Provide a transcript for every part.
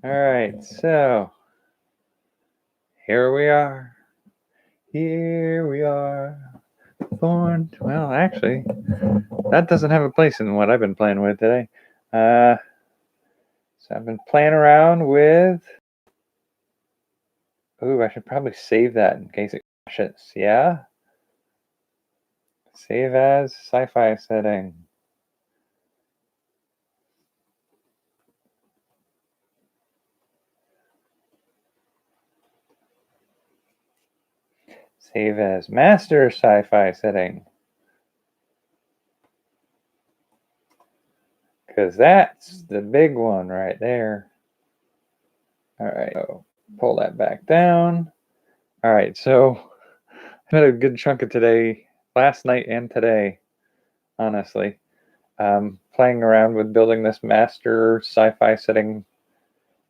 All right, so here we are. Here we are. Born. Well, actually, that doesn't have a place in what I've been playing with today. So I've been playing around with. Ooh, I should probably save that in case it crashes. Yeah? Save as sci-fi setting. Save as master sci-fi setting. Because that's the big one right there. All right, so pull that back down. All right, so I had a good chunk of today, last night and today, honestly, playing around with building this master sci-fi setting.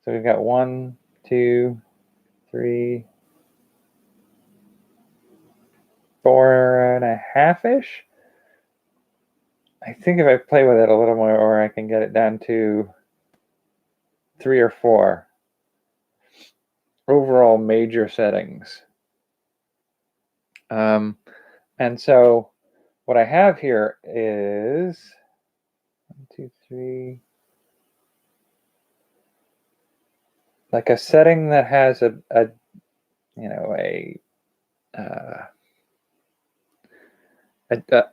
So we've got 1, 2, 3, 4.5-ish. I think if I play with it a little more, I can get it down to 3 or 4 overall major settings. And so what I have here is 1, 2, 3, like a setting that has a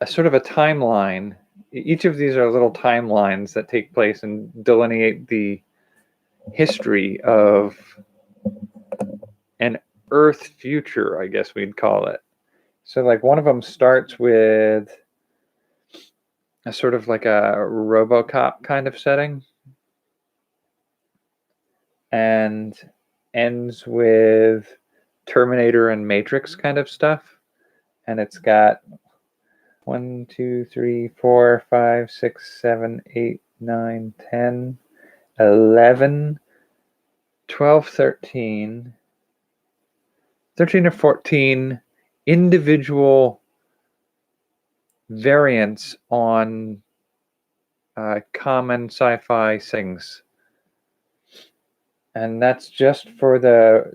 sort of a timeline. Each of these are little timelines that take place and delineate the history of an Earth future, I guess we'd call it. So like one of them starts with a sort of like a RoboCop kind of setting and ends with Terminator and Matrix kind of stuff. And it's got 1, 2, 3, 4, 5, 6, 7, 8, 9, 10, 11, 12, 13 or 14 individual variants on common sci-fi things. And that's just for the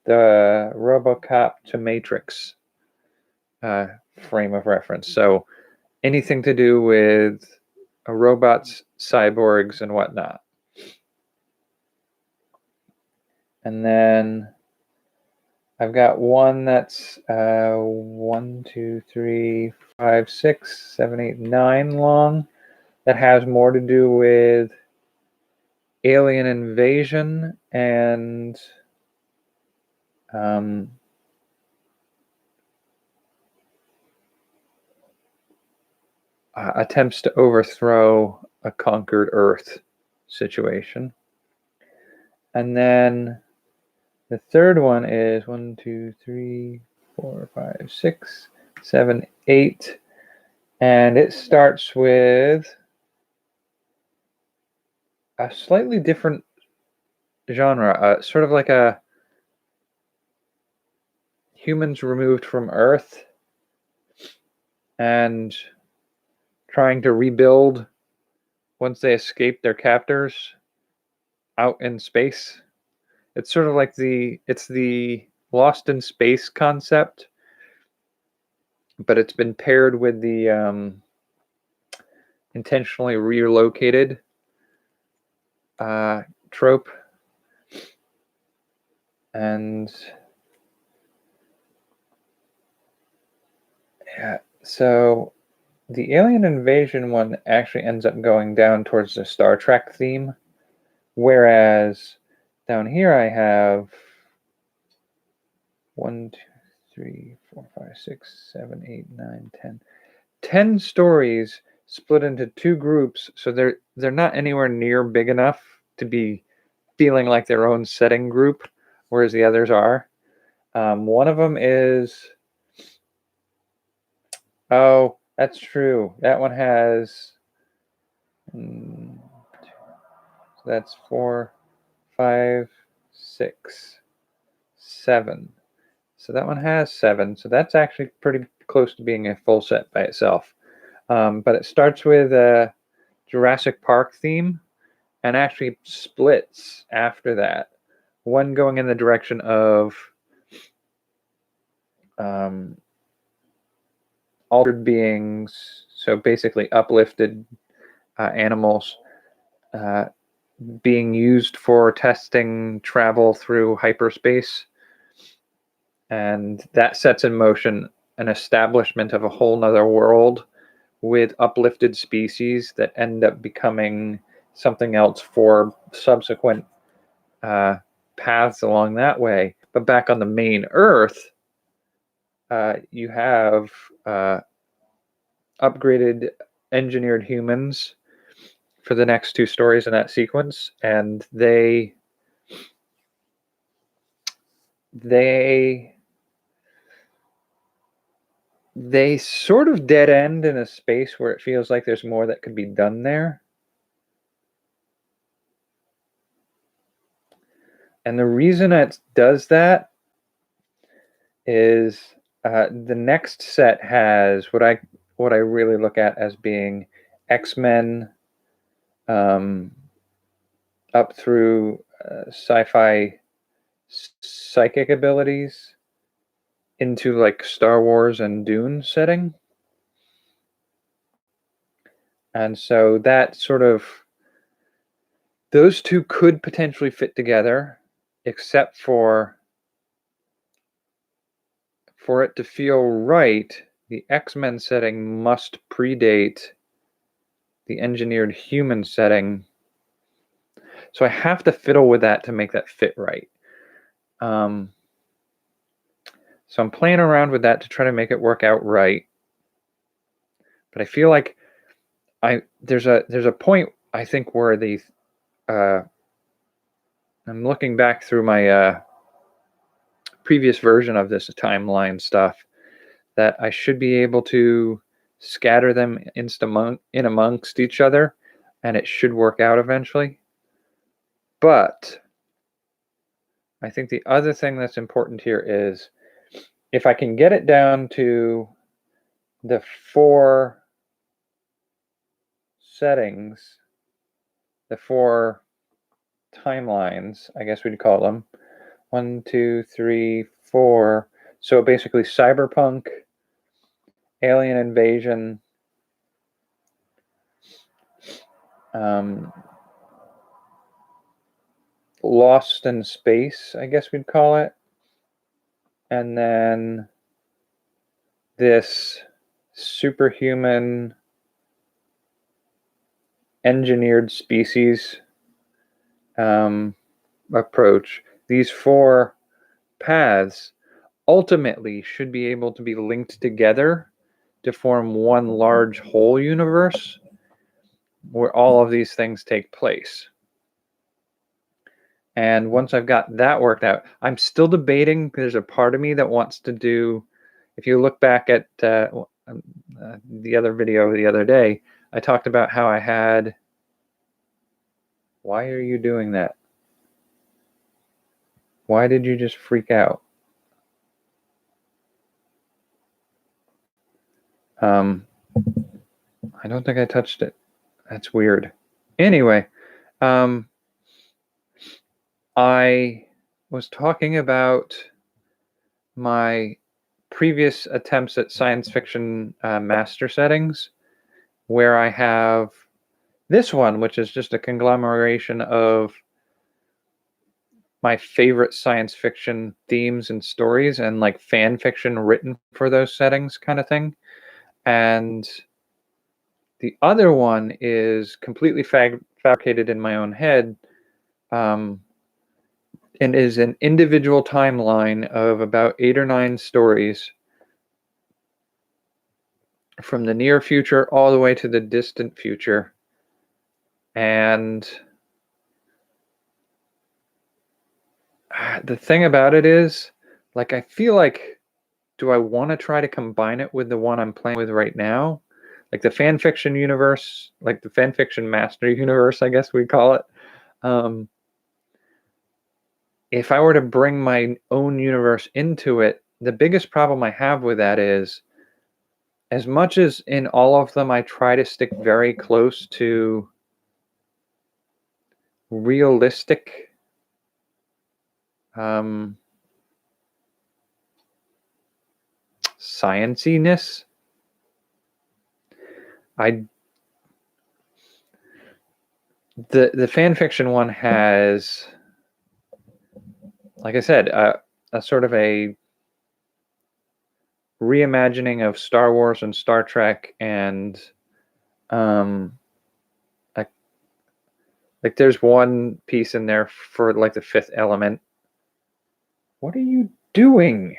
RoboCop to Matrix frame of reference. So anything to do with robots, cyborgs, and whatnot. And then I've got one that's 1, 2, 3, 5, 6, 7, 8, 9 long that has more to do with alien invasion and attempts to overthrow a conquered Earth situation. And then the third one is 1, 2, 3, 4, 5, 6, 7, 8. And it starts with a slightly different genre, sort of like a humans removed from Earth and trying to rebuild once they escape their captors out in space. It's sort of like the Lost in Space concept, but it's been paired with the intentionally relocated trope. And yeah, so the alien invasion one actually ends up going down towards the Star Trek theme, whereas down here I have 1, 2, 3, 4, 5, 6, 7, 8, 9, 10. 10 stories split into 2 groups, so they're not anywhere near big enough to be feeling like their own setting group, whereas the others are. One of them is, oh, that's true. That one has, so that's 4, 5, 6, 7. So that one has 7. So that's actually pretty close to being a full set by itself. But it starts with a Jurassic Park theme, and actually splits after that. One going in the direction of altered beings, so basically uplifted animals, being used for testing travel through hyperspace. And that sets in motion an establishment of a whole nother world with uplifted species that end up becoming something else for subsequent paths along that way. But back on the main Earth, you have upgraded engineered humans for the next two stories in that sequence, and they sort of dead end in a space where it feels like there's more that could be done there. And the reason it does that is the next set has what I really look at as being X-Men up through sci-fi psychic abilities into like Star Wars and Dune setting. And so that sort of, those two could potentially fit together, except for it to feel right, the X-Men setting must predate the engineered human setting. So I have to fiddle with that to make that fit right. So I'm playing around with that to try to make it work out right. But I feel like there's a point, I think, where I'm looking back through my previous version of this timeline stuff, that I should be able to scatter them in amongst each other, and it should work out eventually. But I think the other thing that's important here is if I can get it down to the 4 settings, the 4 timelines, I guess we'd call them 1, 2, 3, 4. So basically cyberpunk, alien invasion, Lost in Space, I guess we'd call it, and then this superhuman engineered species approach. These 4 paths ultimately should be able to be linked together to form one large whole universe where all of these things take place. And once I've got that worked out, I'm still debating. There's a part of me that wants to do, if you look back at the other video the other day, I talked about how I had, why are you doing that? Why did you just freak out? I don't think I touched it. That's weird. Anyway, I was talking about my previous attempts at science fiction master settings, where I have this one, which is just a conglomeration of my favorite science fiction themes and stories and like fan fiction written for those settings kind of thing. And the other one is completely fabricated in my own head, and is an individual timeline of about 8 or 9 stories from the near future all the way to the distant future. And the thing about it is, like, I feel like, do I want to try to combine it with the one I'm playing with right now? Like the fan fiction universe, like the fan fiction master universe, I guess we call it. If I were to bring my own universe into it, the biggest problem I have with that is, as much as in all of them I try to stick very close to realistic scienciness. The fan fiction one has, like I said, a sort of a reimagining of Star Wars and Star Trek, and like there's one piece in there for like the Fifth Element. What are you doing?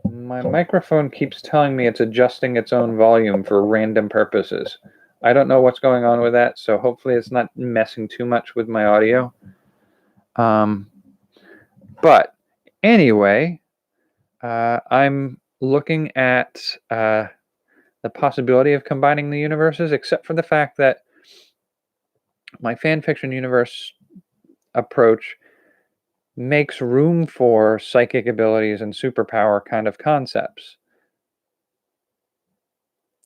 My microphone keeps telling me it's adjusting its own volume for random purposes. I don't know what's going on with that, so hopefully it's not messing too much with my audio. But anyway, I'm looking at the possibility of combining the universes, except for the fact that my fan fiction universe approach makes room for psychic abilities and superpower kind of concepts.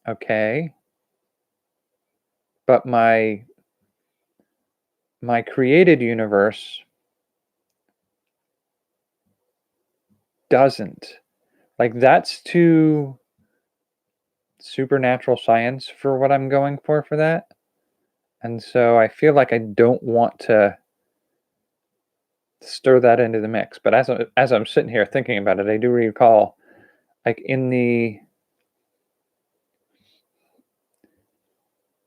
Okay. But my created universe doesn't. Like, that's too supernatural science for what I'm going for that. And so I feel like I don't want to stir that into the mix. But as I'm sitting here thinking about it, I do recall, like, in the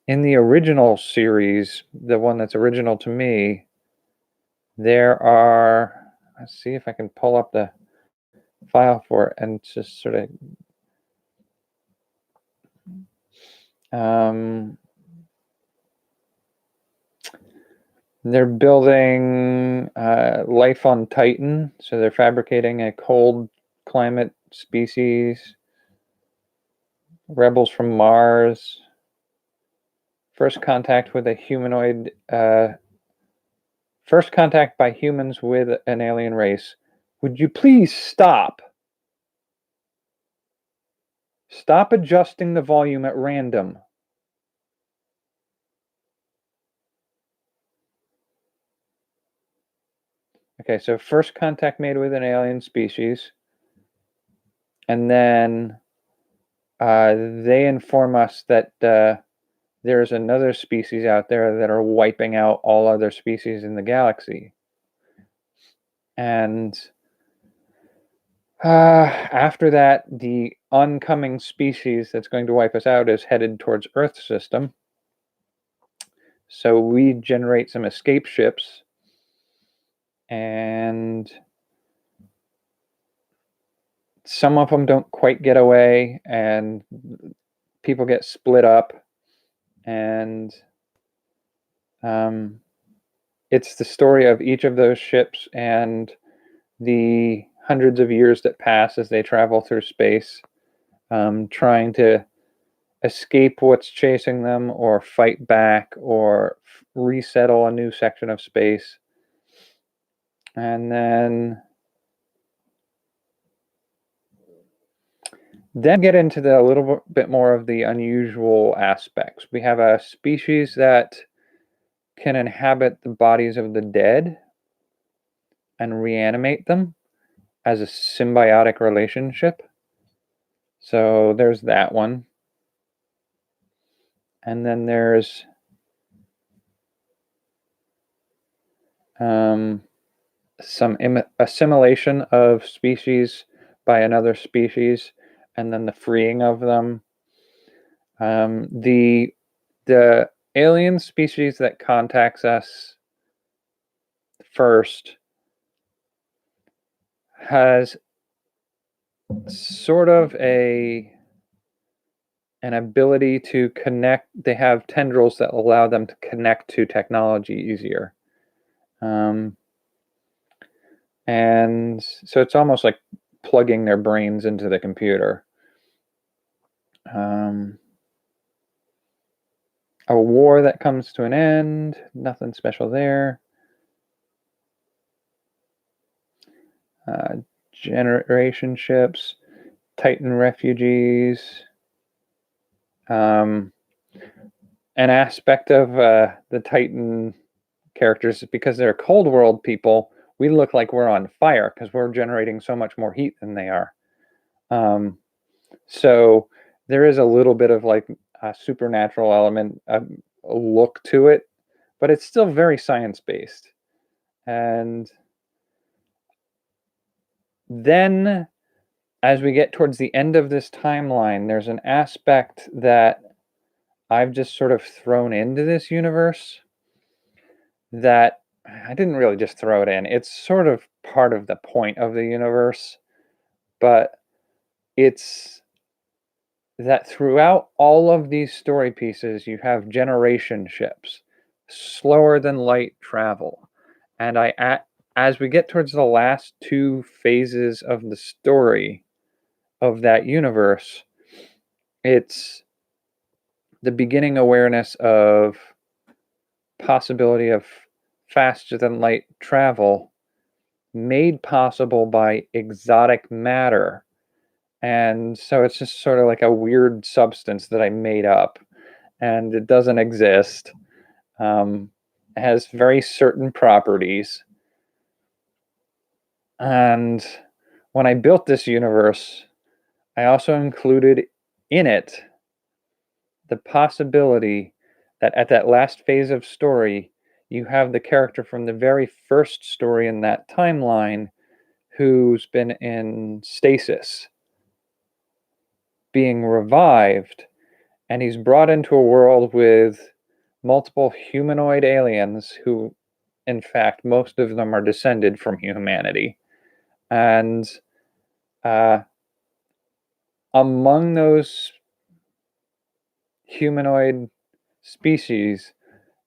original series, the one that's original to me, there are, let's see if I can pull up the file for it and just sort of they're building life on Titan, so they're fabricating a cold climate species. Rebels from Mars. First contact with a humanoid. First contact by humans with an alien race. Would you please stop? Stop adjusting the volume at random. Okay, so first contact made with an alien species. And then they inform us that there's another species out there that are wiping out all other species in the galaxy. And after that, the oncoming species that's going to wipe us out is headed towards Earth system. So we generate some escape ships, and some of them don't quite get away, and people get split up, and it's the story of each of those ships and the hundreds of years that pass as they travel through space, trying to escape what's chasing them, or fight back, or resettle a new section of space. And then get into a little bit more of the unusual aspects. We have a species that can inhabit the bodies of the dead and reanimate them as a symbiotic relationship. So there's that one. And then there's some assimilation of species by another species, and then the freeing of them. The alien species that contacts us first has sort of an ability to connect. They have tendrils that allow them to connect to technology easier. And so it's almost like plugging their brains into the computer. A war that comes to an end, nothing special there. Generation ships, Titan refugees. An aspect of the Titan characters is because they're Cold World people, we look like we're on fire because we're generating so much more heat than they are. So there is a little bit of like a supernatural element, a look to it, but it's still very science-based. And then as we get towards the end of this timeline, there's an aspect that I've just sort of thrown into this universe that I didn't really just throw it in. It's sort of part of the point of the universe, but it's that throughout all of these story pieces, you have generation ships, slower than light travel. And as we get towards the last two phases of the story of that universe, it's the beginning awareness of possibility of faster than light travel made possible by exotic matter. And so it's just sort of like a weird substance that I made up, and it doesn't exist. It has very certain properties. And when I built this universe, I also included in it the possibility that at that last phase of story, you have the character from the very first story in that timeline who's been in stasis being revived, and he's brought into a world with multiple humanoid aliens who, in fact, most of them are descended from humanity. And among those humanoid species,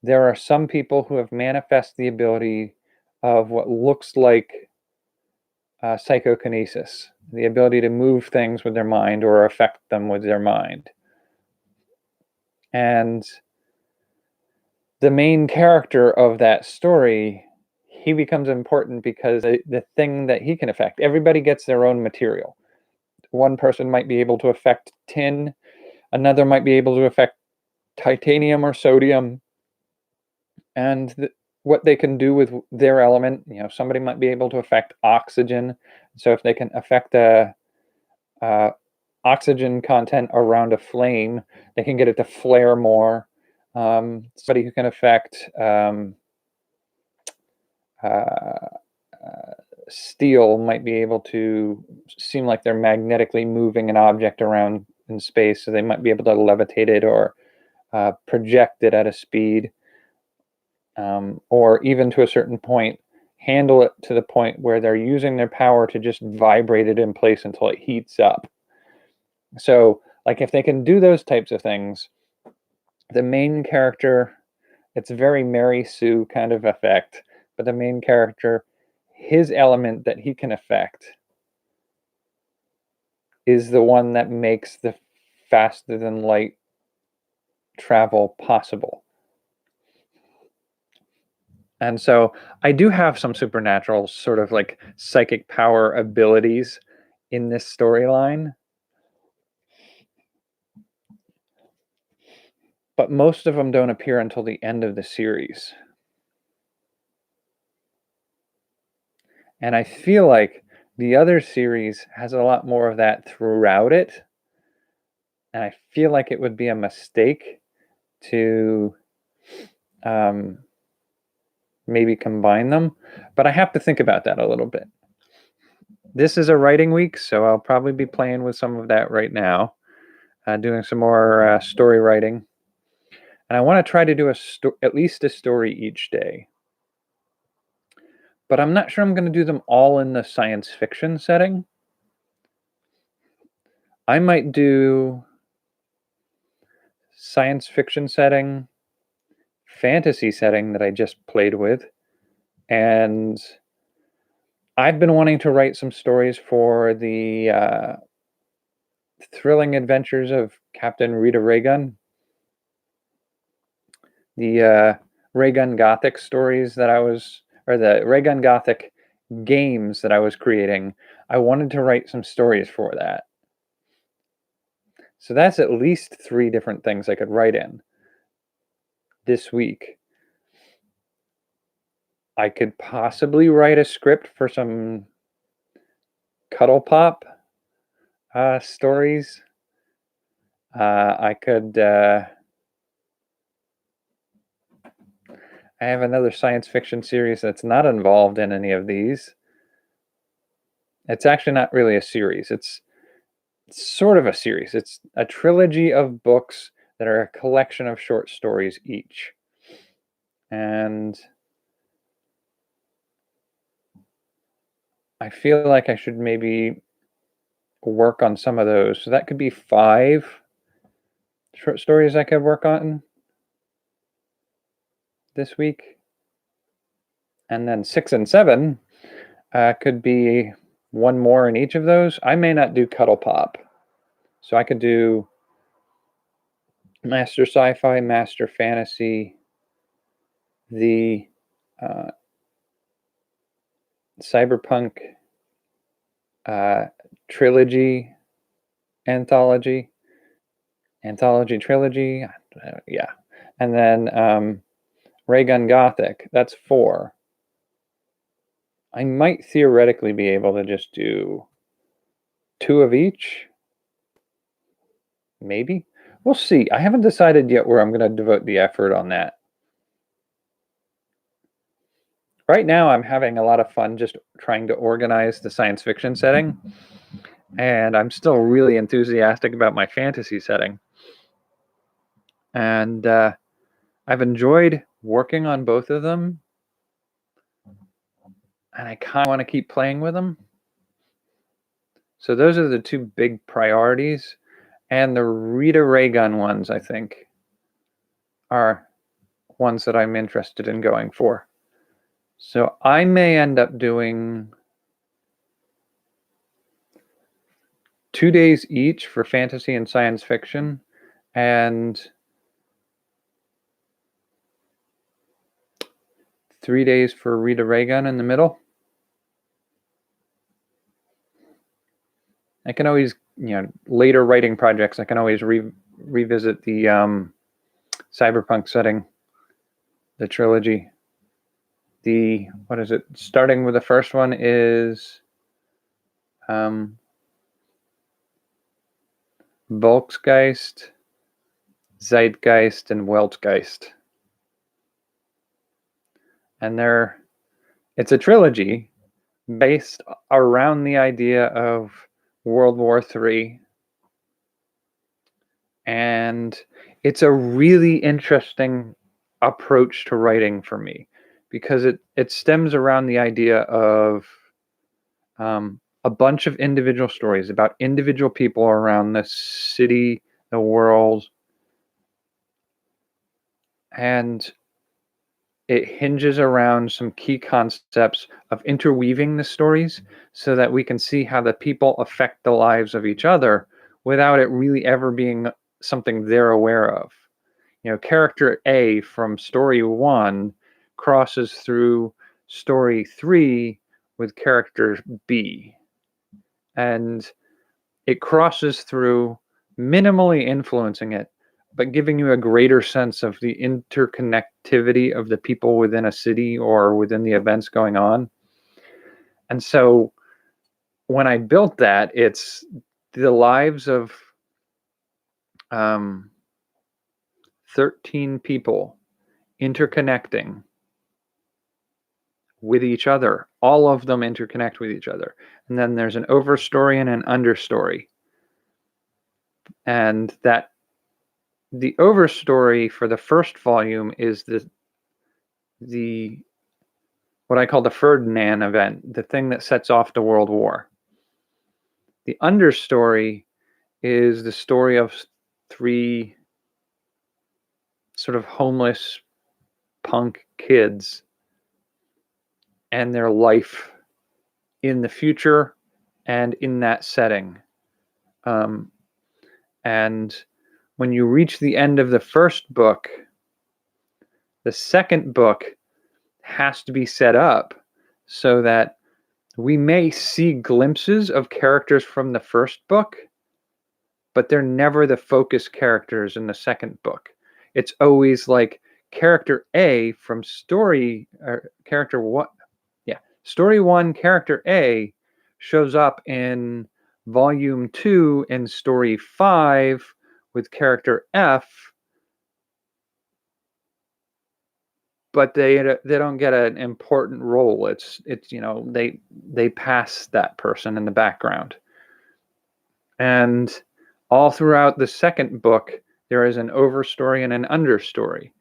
there are some people who have manifest the ability of what looks like psychokinesis, the ability to move things with their mind or affect them with their mind. And the main character of that story, he becomes important because the thing that he can affect, everybody gets their own material. One person might be able to affect tin, another might be able to affect titanium or sodium, and what they can do with their element, somebody might be able to affect oxygen. So if they can affect a oxygen content around a flame, they can get it to flare more. Somebody who can affect steel might be able to seem like they're magnetically moving an object around in space, so they might be able to levitate it or project it at a speed, or even to a certain point, handle it to the point where they're using their power to just vibrate it in place until it heats up. So, like, if they can do those types of things, the main character, it's a very Mary Sue kind of effect, but the main character, his element that he can affect is the one that makes the faster than light travel possible. And so I do have some supernatural sort of like psychic power abilities in this storyline, but most of them don't appear until the end of the series. And I feel like the other series has a lot more of that throughout it. And I feel like it would be a mistake to maybe combine them, but I have to think about that a little bit. This is a writing week, so I'll probably be playing with some of that right now, doing some more story writing. And I want to try to do at least a story each day. But I'm not sure I'm going to do them all in the science fiction setting. I might do science fiction setting, fantasy setting that I just played with, and I've been wanting to write some stories for the thrilling adventures of Captain Rita Raygun, the Raygun Gothic stories that or the Raygun Gothic games that I was creating. I wanted to write some stories for that. So that's at least 3 different things I could write in this week. I could possibly write a script for some Cuddle Pop stories. I have another science fiction series that's not involved in any of these. It's actually not really a series. It's sort of a series. It's a trilogy of books that are a collection of short stories each. And I feel like I should maybe work on some of those. So that could be 5 short stories I could work on this week. And then 6 and 7 could be 1 more in each of those. I may not do Cuddle Pop. So I could do Master Sci-Fi, Master Fantasy, the Cyberpunk trilogy, anthology trilogy, yeah. And then Raygun Gothic, that's 4. I might theoretically be able to just do 2 of each. Maybe. We'll see. I haven't decided yet where I'm going to devote the effort on that. Right now, I'm having a lot of fun just trying to organize the science fiction setting. And I'm still really enthusiastic about my fantasy setting. And I've enjoyed working on both of them. And I kind of want to keep playing with them. So those are the 2 big priorities. And the Rita Raygun ones, I think, are ones that I'm interested in going for. So I may end up doing 2 days each for fantasy and science fiction, and 3 days for Rita Raygun in the middle. I can always, later writing projects, I can always revisit the cyberpunk setting, the trilogy. What is it? Starting with the first one is Volksgeist, Zeitgeist, and Weltgeist. And it's a trilogy based around the idea of World War III. And it's a really interesting approach to writing for me, because it stems around the idea of a bunch of individual stories about individual people around the city, the world, and it hinges around some key concepts of interweaving the stories so that we can see how the people affect the lives of each other without it really ever being something they're aware of. Character A from story 1 crosses through story 3 with character B. And it crosses through, minimally influencing it, but giving you a greater sense of the interconnectivity of the people within a city or within the events going on. And so when I built that, it's the lives of 13 people interconnecting with each other. All of them interconnect with each other. And then there's an overstory and an understory. And that the overstory for the first volume is the what I call the Ferdinand event, the thing that sets off the World War. The understory is the story of 3 sort of homeless punk kids and their life in the future and in that setting. And when you reach the end of the first book, the second book has to be set up so that we may see glimpses of characters from the first book, but they're never the focus characters in the second book. It's always like character A from story, or character one. Yeah, story one, character A shows up in volume 2 and story 5 with character F, but they don't get an important role. It's they pass that person in the background. And all throughout the second book, there is an overstory and an understory.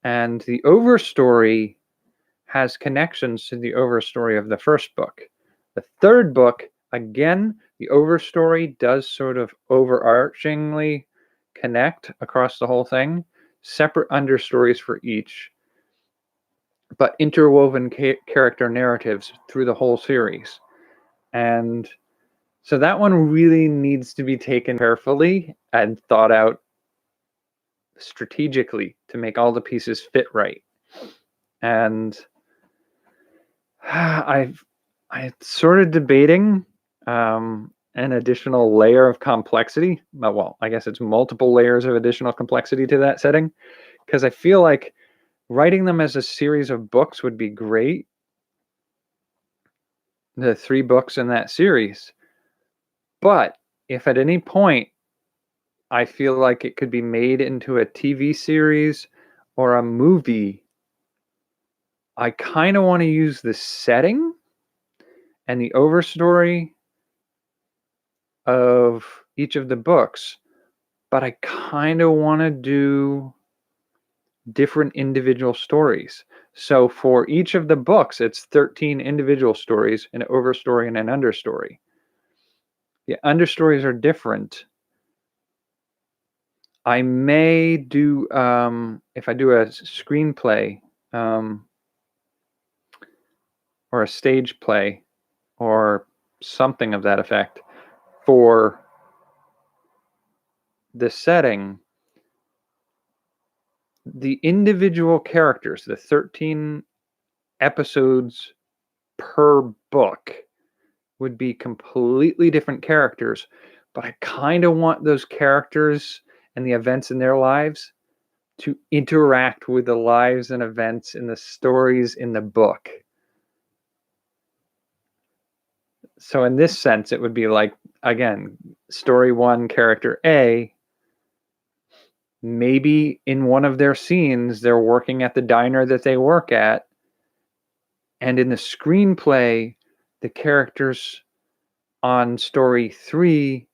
And the overstory has connections to the overstory of the first book. The third book, again, the overstory does sort of overarchingly connect across the whole thing, separate understories for each, but interwoven character narratives through the whole series. And so that one really needs to be taken carefully and thought out strategically to make all the pieces fit right. And I'm sort of debating an additional layer of complexity. Well, I guess it's multiple layers of additional complexity to that setting, because I feel like writing them as a series of books would be great. The 3 books in that series. But if at any point I feel like it could be made into a TV series or a movie, I kind of want to use the setting and the overstory of each of the books, but I kind of want to do different individual stories. So for each of the books, it's 13 individual stories, an overstory and an understory. The understories are different. I may do, if I do a screenplay or a stage play or something of that effect for the setting, the individual characters, the 13 episodes per book, would be completely different characters, but I kind of want those characters and the events in their lives to interact with the lives and events in the stories in the book. So in this sense, it would be like, again, story 1, character A, maybe in one of their scenes, they're working at the diner that they work at. And in the screenplay, the characters on story 3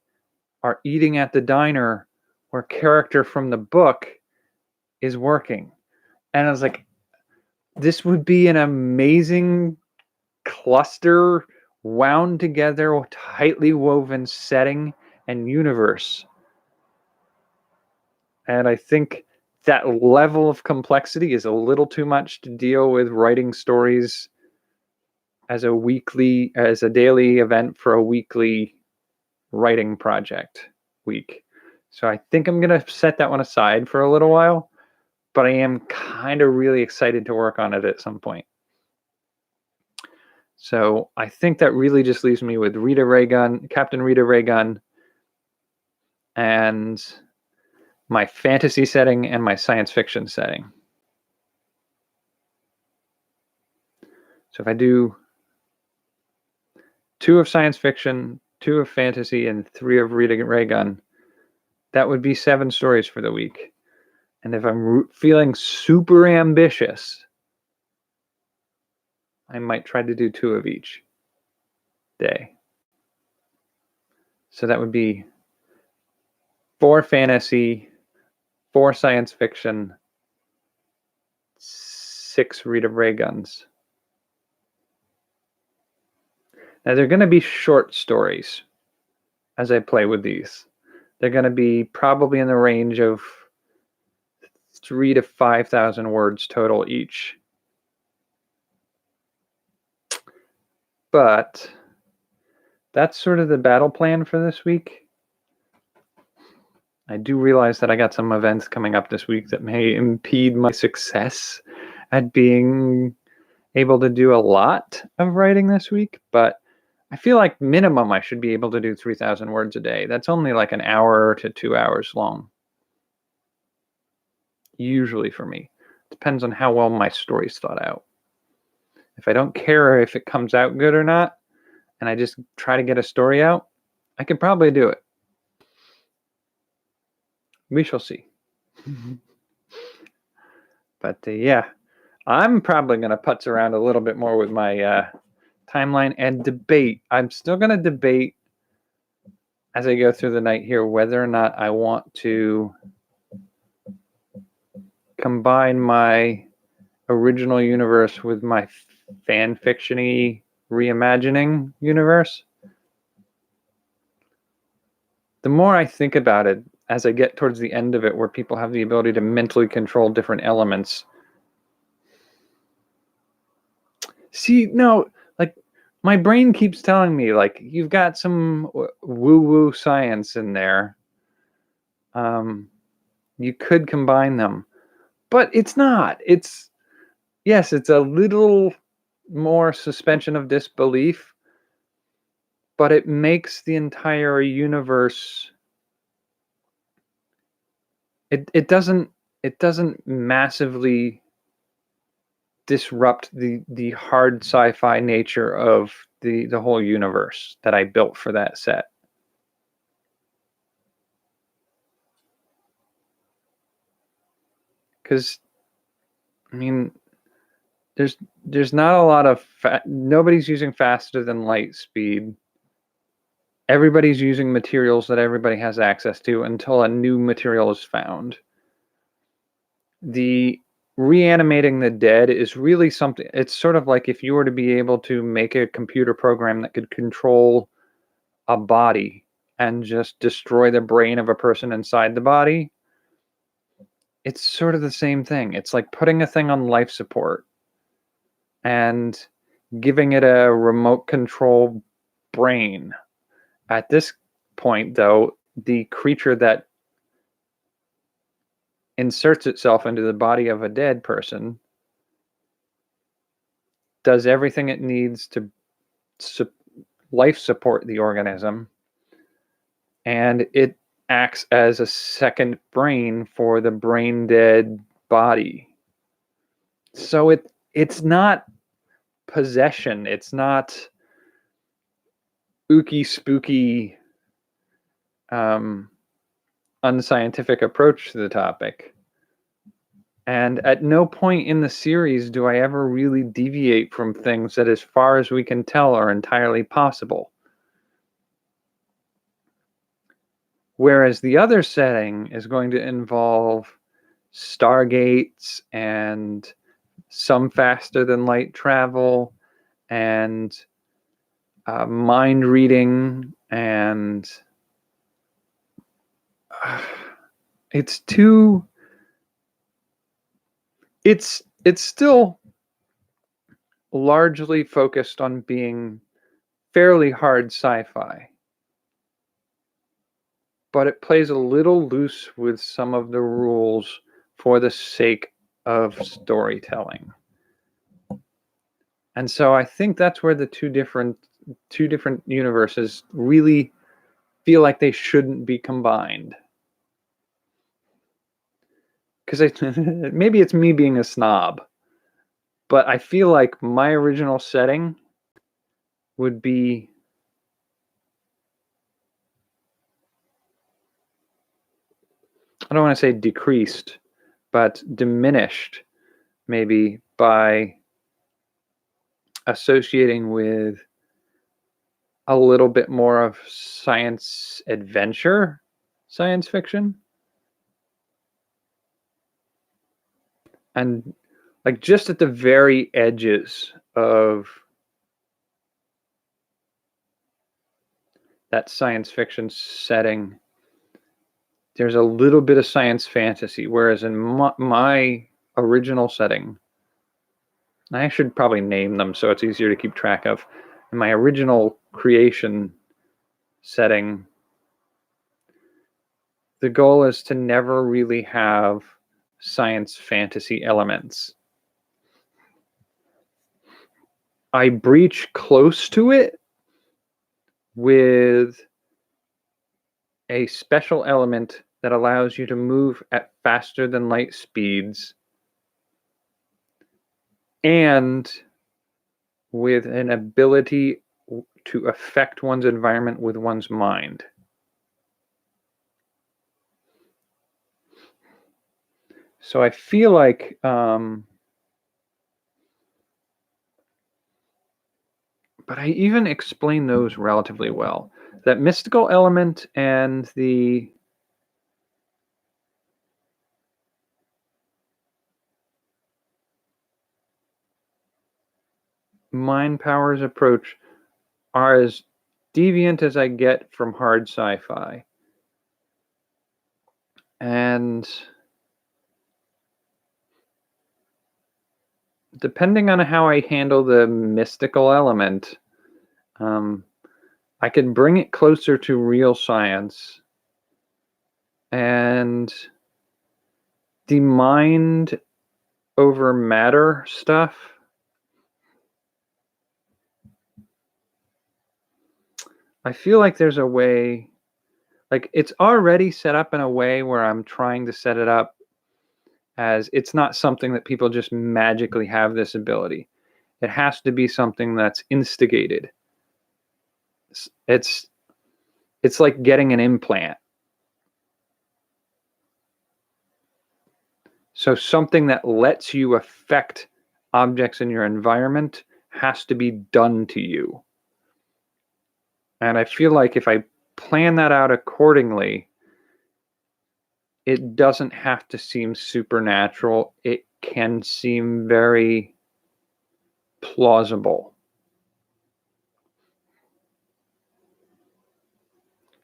are eating at the diner where character from the book is working. And I was like, this would be an amazing cluster, wound together, tightly woven setting and universe. And I think that level of complexity is a little too much to deal with writing stories as a daily event for a weekly writing project week. So I think I'm going to set that one aside for a little while, but I am kind of really excited to work on it at some point. So I think that really just leaves me with Rita Raygun, Captain Rita Raygun, and my fantasy setting and my science fiction setting. So if I do 2 of science fiction, 2 of fantasy, and 3 of Rita Raygun, that would be 7 stories for the week. And if I'm feeling super ambitious, I might try to do 2 of each day. So that would be 4 fantasy, 4 science fiction, 6 Rita Rayguns. Now they're going to be short stories as I play with these. They're going to be probably in the range of 3,000 to 5,000 words total each. But that's sort of the battle plan for this week. I do realize that I got some events coming up this week that may impede my success at being able to do a lot of writing this week, but I feel like minimum I should be able to do 3,000 words a day. That's only like an hour to 2 hours long. Usually for me. Depends on how well my story's thought out. If I don't care if it comes out good or not, and I just try to get a story out, I could probably do it. We shall see. But yeah, I'm probably going to putz around a little bit more with my timeline and debate. I'm still going to debate as I go through the night here whether or not I want to combine my original universe with my fan fiction-y reimagining universe. The more I think about it, as I get towards the end of it, where people have the ability to mentally control different elements. See, no, like my brain keeps telling me, like, you've got some woo-woo science in there. You could combine them, but it's not. Yes, it's a little more suspension of disbelief, but it makes the entire universe. It doesn't massively disrupt the hard sci-fi nature of the whole universe that I built for that set. Because I mean, there's not a lot of nobody's using faster than light speed. Everybody's using materials that everybody has access to until a new material is found. The reanimating the dead is really something. It's sort of like if you were to be able to make a computer program that could control a body and just destroy the brain of a person inside the body. It's sort of the same thing. It's like putting a thing on life support and giving it a remote control brain. At this point, though, the creature that inserts itself into the body of a dead person does everything it needs to life support the organism, and it acts as a second brain for the brain dead body. So it's not possession. It's not ooky spooky unscientific approach to the topic. And at no point in the series do I ever really deviate from things that, as far as we can tell, are entirely possible. Whereas the other setting is going to involve stargates and some faster than light travel and mind reading, and it's still largely focused on being fairly hard sci-fi, but it plays a little loose with some of the rules for the sake of storytelling. And so I think that's where the two different universes really feel like they shouldn't be combined. Because maybe it's me being a snob, but I feel like my original setting would be I don't want to say decreased, but diminished maybe by associating with a little bit more of science adventure, science fiction. And like just at the very edges of that science fiction setting, there's a little bit of science fantasy, whereas in my original setting, I should probably name them so it's easier to keep track of. In my original creation setting, the goal is to never really have science fantasy elements. I breach close to it with a special element that allows you to move at faster than light speeds, and with an ability to affect one's environment with one's mind. So I feel like but I even explain those relatively well. That mystical element and the mind powers approach are as deviant as I get from hard sci-fi. And depending on how I handle the mystical element, I can bring it closer to real science. And the mind over matter stuff, I feel like there's a way, like it's already set up in a way where I'm trying to set it up as it's not something that people just magically have this ability. It has to be something that's instigated. It's like getting an implant. So something that lets you affect objects in your environment has to be done to you. And I feel like if I plan that out accordingly, it doesn't have to seem supernatural. It can seem very plausible.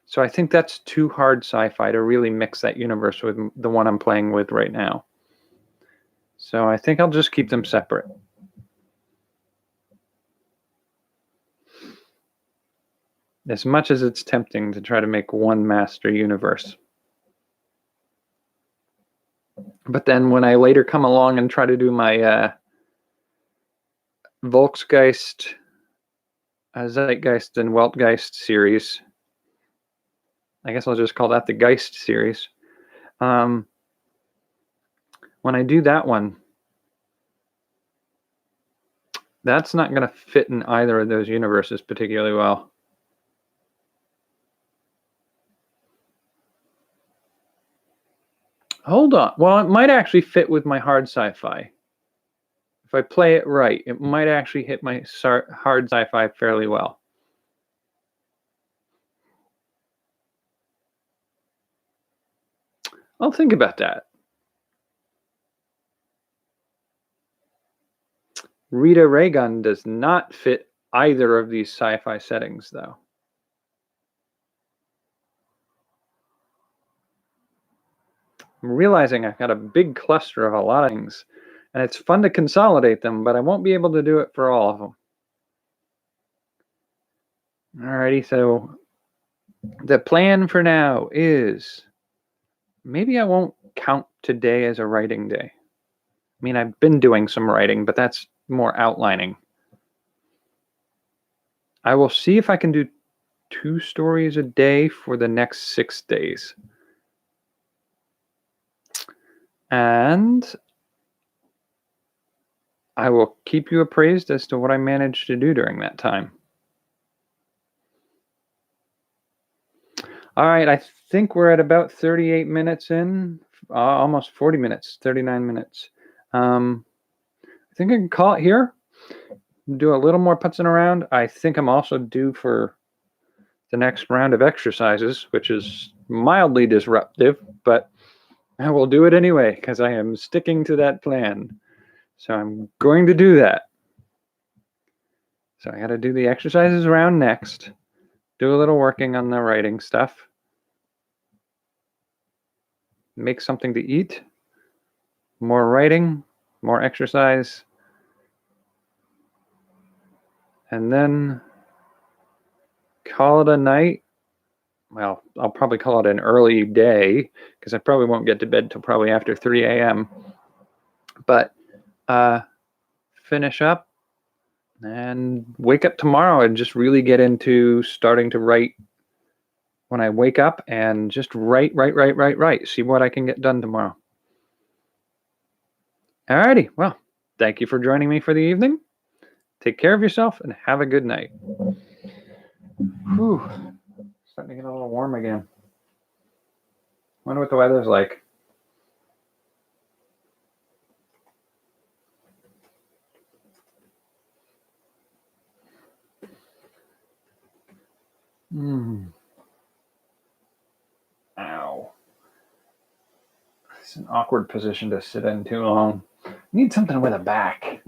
So I think that's too hard sci-fi to really mix that universe with the one I'm playing with right now. So I think I'll just keep them separate. As much as it's tempting to try to make one master universe. But then when I later come along and try to do my Volksgeist, Zeitgeist, and Weltgeist series, I guess I'll just call that the Geist series. When I do that one, that's not going to fit in either of those universes particularly well. Hold on. Well, it might actually fit with my hard sci-fi. If I play it right, it might actually hit my hard sci-fi fairly well. I'll think about that. Rita Raygun does not fit either of these sci-fi settings, though. I'm realizing I've got a big cluster of a lot of things, and it's fun to consolidate them, but I won't be able to do it for all of them. Alrighty, so the plan for now is maybe I won't count today as a writing day. I mean, I've been doing some writing, but that's more outlining. I will see if I can do 2 stories a day for the next 6 days. And I will keep you appraised as to what I manage to do during that time. All right, I think we're at about 38 minutes in, almost 40 minutes, 39 minutes. I think I can call it here. Do a little more putzing around. I think I'm also due for the next round of exercises, which is mildly disruptive, but I will do it anyway because I am sticking to that plan. So I'm going to do that. So I got to do the exercises round next, do a little working on the writing stuff, make something to eat, more writing, more exercise, and then call it a night. Well, I'll probably call it an early day because I probably won't get to bed till probably after 3 a.m. But finish up, and wake up tomorrow and just really get into starting to write when I wake up and just write. See what I can get done tomorrow. Alrighty. Well, thank you for joining me for the evening. Take care of yourself and have a good night. Whew. Starting to get a little warm again. Wonder what the weather's like. Ow. It's an awkward position to sit in too long. I need something with a back.